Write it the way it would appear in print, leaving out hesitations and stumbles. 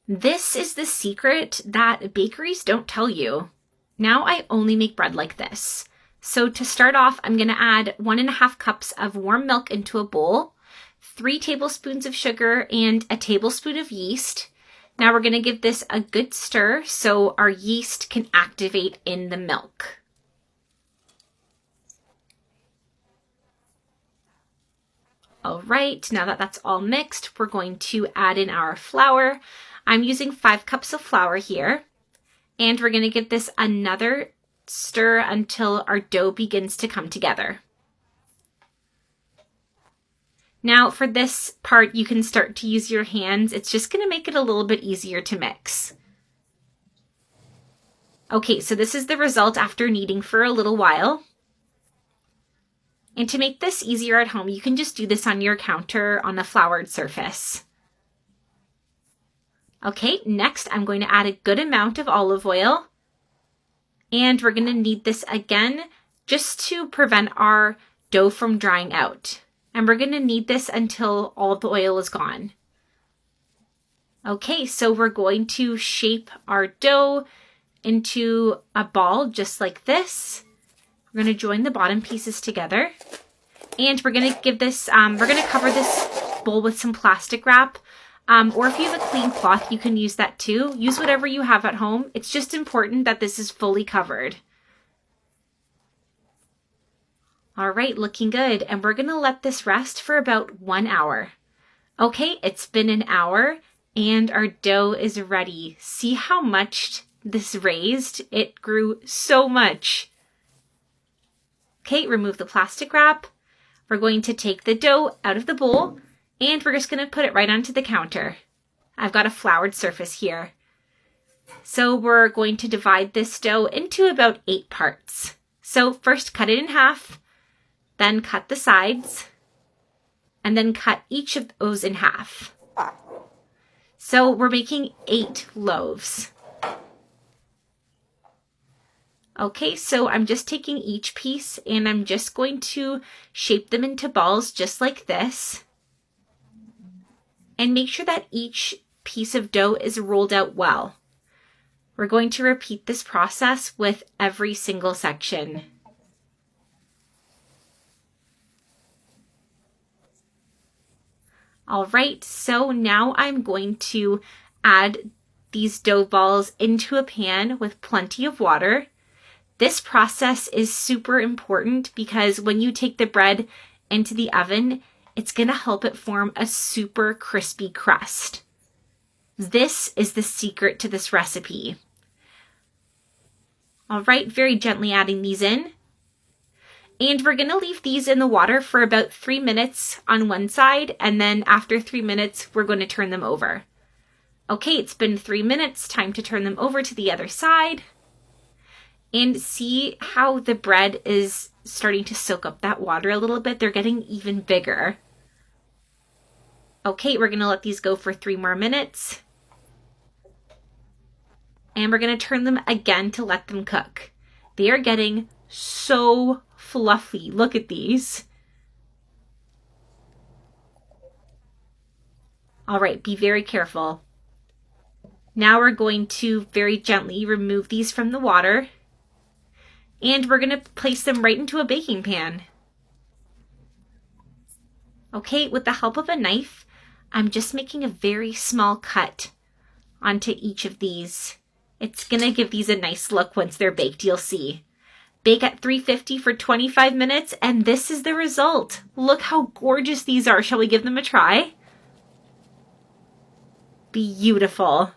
This is the secret that bakeries don't tell you. Now I only make bread like this. So to start off, I'm going to add 1.5 cups of warm milk into a bowl, 3 tablespoons of sugar, and a tablespoon of yeast. Now we're going to give this a good stir so our yeast can activate in the milk. All right, now that that's all mixed, we're going to add in our flour. I'm using 5 cups of flour here, and we're going to give this another stir until our dough begins to come together. Now for this part, you can start to use your hands. It's just going to make it a little bit easier to mix. Okay, so this is the result after kneading for a little while. And to make this easier at home, you can just do this on your counter on a floured surface. Okay, next I'm going to add a good amount of olive oil. And we're going to knead this again just to prevent our dough from drying out. And we're going to knead this until all the oil is gone. Okay, so we're going to shape our dough into a ball just like this. We're going to join the bottom pieces together. And we're going to give this, we're going to cover this bowl with some plastic wrap. Or if you have a clean cloth, you can use that too. Use whatever you have at home. It's just important that this is fully covered. All right, looking good. And we're going to let this rest for about 1 hour. Okay, it's been an hour and our dough is ready. See how much this raised? It grew so much. Okay, remove the plastic wrap. We're going to take the dough out of the bowl and we're just going to put it right onto the counter. I've got a floured surface here. So we're going to divide this dough into about 8 parts. So first cut it in half, then cut the sides, and then cut each of those in half. So we're making 8 loaves. Okay, so I'm just taking each piece and I'm just going to shape them into balls just like this. And make sure that each piece of dough is rolled out well. We're going to repeat this process with every single section. All right, so now I'm going to add these dough balls into a pan with plenty of water. This process is super important because when you take the bread into the oven, it's going to help it form a super crispy crust. This is the secret to this recipe. All right, very gently adding these in. And we're going to leave these in the water for about 3 minutes on one side, and then after 3 minutes, we're going to turn them over. Okay, it's been 3 minutes, time to turn them over to the other side. And see how the bread is starting to soak up that water a little bit. They're getting even bigger. Okay, we're going to let these go for 3 more minutes. And we're going to turn them again to let them cook. They are getting so fluffy. Look at these. All right, be very careful. Now we're going to very gently remove these from the water. And we're going to place them right into a baking pan. Okay, with the help of a knife, I'm just making a very small cut onto each of these. It's going to give these a nice look once they're baked, you'll see. Bake at 350 for 25 minutes, and this is the result. Look how gorgeous these are. Shall we give them a try? Beautiful.